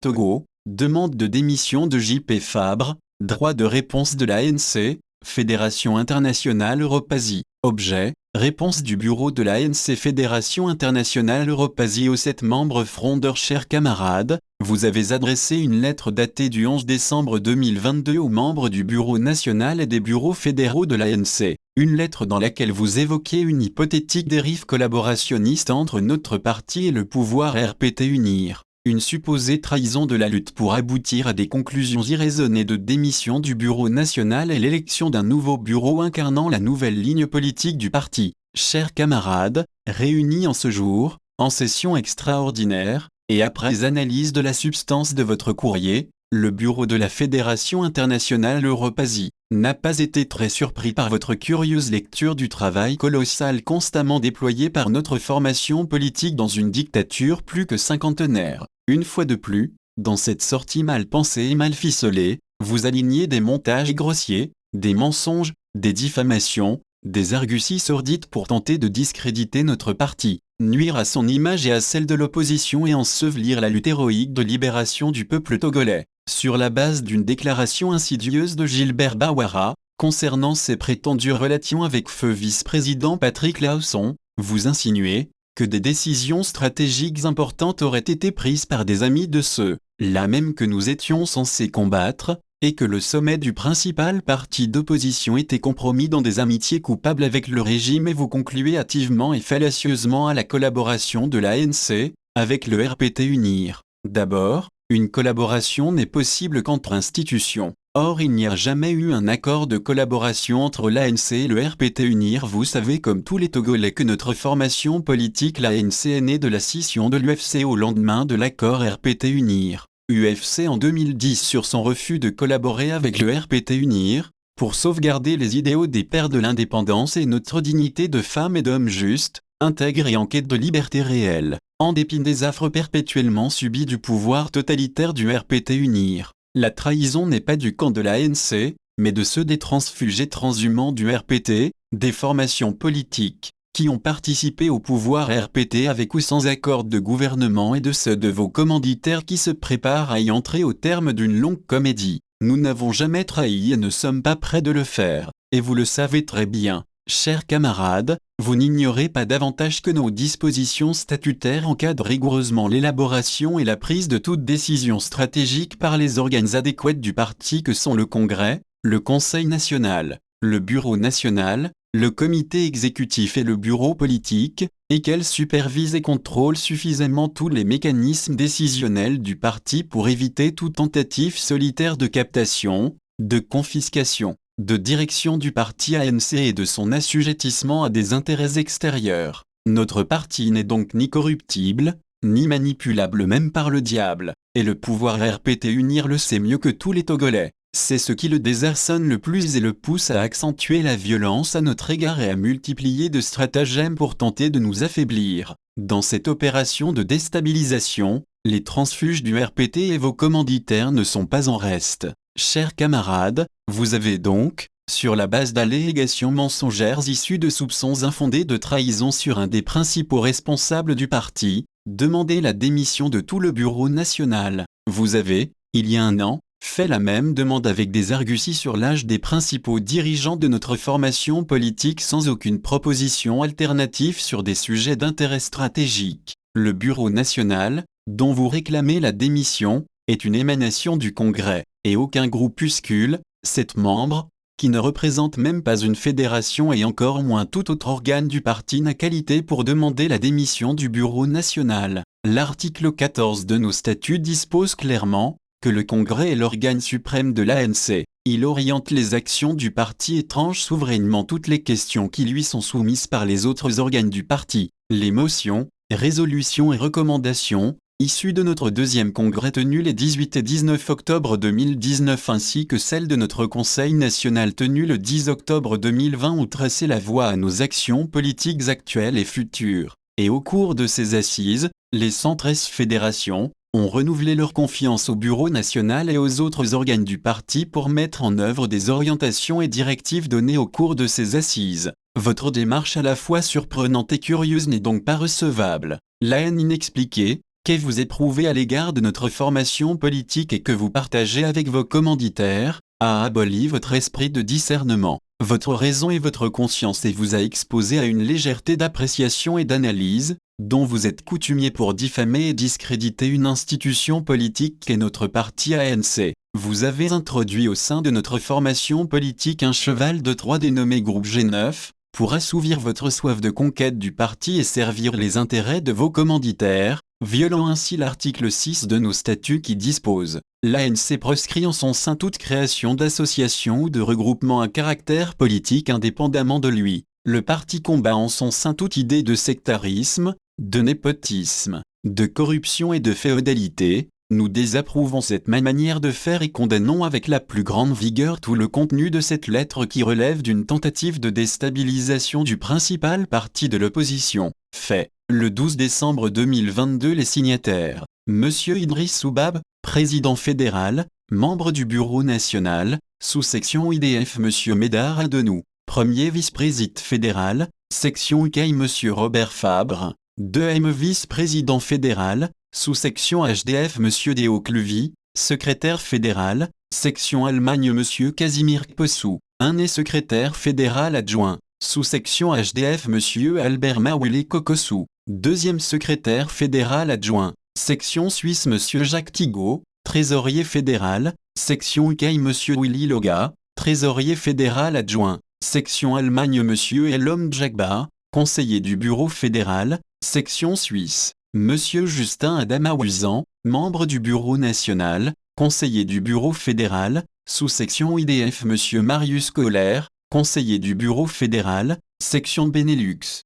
Togo, demande de démission de J.P. Fabre, droit de réponse de l'ANC, Fédération internationale Europasie. Objet, réponse du bureau de l'ANC Fédération internationale Europasie aux 7 membres frondeurs. Chers camarades, vous avez adressé une lettre datée du 11 décembre 2022 aux membres du bureau national et des bureaux fédéraux de l'ANC. Une lettre dans laquelle vous évoquez une hypothétique dérive collaborationniste entre notre parti et le pouvoir RPT UNIR. Une supposée trahison de la lutte pour aboutir à des conclusions irraisonnées de démission du bureau national et l'élection d'un nouveau bureau incarnant la nouvelle ligne politique du parti. Chers camarades, réunis en ce jour, en session extraordinaire, et après analyse de la substance de votre courrier, le bureau de la Fédération internationale Europasie n'a pas été très surpris par votre curieuse lecture du travail colossal constamment déployé par notre formation politique dans une dictature plus que cinquantenaire. Une fois de plus, dans cette sortie mal pensée et mal ficelée, vous alignez des montages grossiers, des mensonges, des diffamations, des arguties sordides pour tenter de discréditer notre parti, nuire à son image et à celle de l'opposition et ensevelir la lutte héroïque de libération du peuple togolais. Sur la base d'une déclaration insidieuse de Gilbert Bawara, concernant ses prétendues relations avec feu vice-président Patrick Laosson, vous insinuez que des décisions stratégiques importantes auraient été prises par des amis de ceux-là même que nous étions censés combattre, et que le sommet du principal parti d'opposition était compromis dans des amitiés coupables avec le régime, et vous concluez hâtivement et fallacieusement à la collaboration de l'ANC avec le RPT UNIR. D'abord, une collaboration n'est possible qu'entre institutions. Or, il n'y a jamais eu un accord de collaboration entre l'ANC et le RPT UNIR. Vous savez comme tous les Togolais que notre formation politique l'ANC est née de la scission de l'UFC au lendemain de l'accord RPT UNIR. UFC en 2010 sur son refus de collaborer avec le RPT UNIR, pour sauvegarder les idéaux des pères de l'indépendance et notre dignité de femmes et d'hommes justes, intègres et en quête de liberté réelle, en dépit des affres perpétuellement subies du pouvoir totalitaire du RPT UNIR. La trahison n'est pas du camp de l'ANC, mais de ceux des transfuges et transhumants du RPT, des formations politiques, qui ont participé au pouvoir RPT avec ou sans accord de gouvernement, et de ceux de vos commanditaires qui se préparent à y entrer au terme d'une longue comédie. Nous n'avons jamais trahi et ne sommes pas prêts de le faire, et vous le savez très bien. Chers camarades, vous n'ignorez pas davantage que nos dispositions statutaires encadrent rigoureusement l'élaboration et la prise de toute décision stratégique par les organes adéquats du parti que sont le Congrès, le Conseil national, le Bureau national, le comité exécutif et le bureau politique, et qu'elles supervisent et contrôlent suffisamment tous les mécanismes décisionnels du parti pour éviter toute tentative solitaire de captation, de confiscation, de direction du parti ANC et de son assujettissement à des intérêts extérieurs. Notre parti n'est donc ni corruptible, ni manipulable même par le diable, et le pouvoir RPT UNIR le sait mieux que tous les Togolais. C'est ce qui le désarçonne le plus et le pousse à accentuer la violence à notre égard et à multiplier de stratagèmes pour tenter de nous affaiblir. Dans cette opération de déstabilisation, les transfuges du RPT et vos commanditaires ne sont pas en reste. Chers camarades, vous avez donc, sur la base d'allégations mensongères issues de soupçons infondés de trahison sur un des principaux responsables du parti, demandé la démission de tout le bureau national. Vous avez, il y a un an, fait la même demande avec des arguties sur l'âge des principaux dirigeants de notre formation politique sans aucune proposition alternative sur des sujets d'intérêt stratégique. Le bureau national, dont vous réclamez la démission, est une émanation du Congrès, et aucun groupuscule, 7 membres, qui ne représente même pas une fédération et encore moins tout autre organe du parti n'a qualité pour demander la démission du bureau national. L'article 14 de nos statuts dispose clairement que le Congrès est l'organe suprême de l'ANC. Il oriente les actions du parti et tranche souverainement toutes les questions qui lui sont soumises par les autres organes du parti. Les motions, résolutions et recommandations, issues de notre deuxième congrès tenu les 18 et 19 octobre 2019 ainsi que celles de notre Conseil national tenu le 10 octobre 2020 ont tracé la voie à nos actions politiques actuelles et futures. Et au cours de ces assises, les 113 fédérations ont renouvelé leur confiance au Bureau national et aux autres organes du parti pour mettre en œuvre des orientations et directives données au cours de ces assises. Votre démarche à la fois surprenante et curieuse n'est donc pas recevable. La haine inexpliquée, que vous éprouvez à l'égard de notre formation politique et que vous partagez avec vos commanditaires, a aboli votre esprit de discernement, votre raison et votre conscience et vous a exposé à une légèreté d'appréciation et d'analyse, dont vous êtes coutumier pour diffamer et discréditer une institution politique qu'est notre parti ANC. Vous avez introduit au sein de notre formation politique un cheval de Troie dénommé Groupe G9, pour assouvir votre soif de conquête du parti et servir les intérêts de vos commanditaires, violant ainsi l'article 6 de nos statuts qui dispose « L'ANC proscrit en son sein toute création d'association ou de regroupement à caractère politique indépendamment de lui. Le parti combat en son sein toute idée de sectarisme, de népotisme, de corruption et de féodalité. Nous désapprouvons cette manière de faire et condamnons avec la plus grande vigueur tout le contenu de cette lettre qui relève d'une tentative de déstabilisation du principal parti de l'opposition. Fait, le 12 décembre 2022 les signataires, Monsieur Idriss Soubab, président fédéral, membre du bureau national, sous-section IDF Monsieur Médard Adenou, premier vice-président fédéral, section UK Monsieur Robert Fabre, 2e vice-président fédéral, sous-section HDF Monsieur Déo Clevy, secrétaire fédéral, section Allemagne Monsieur Casimir Possou, 1 secrétaire fédéral adjoint, sous-section HDF Monsieur Albert Mawele Kokossou, 2e secrétaire fédéral adjoint, section Suisse Monsieur Jacques Tigaud, trésorier fédéral, section UK Monsieur Willy Loga, trésorier fédéral adjoint, section Allemagne Monsieur Elom Djagba, conseiller du bureau fédéral, section Suisse. Monsieur Justin Adama-Wuzan, membre du bureau national, conseiller du bureau fédéral, sous-section IDF Monsieur Marius Kohler, conseiller du bureau fédéral, section Benelux.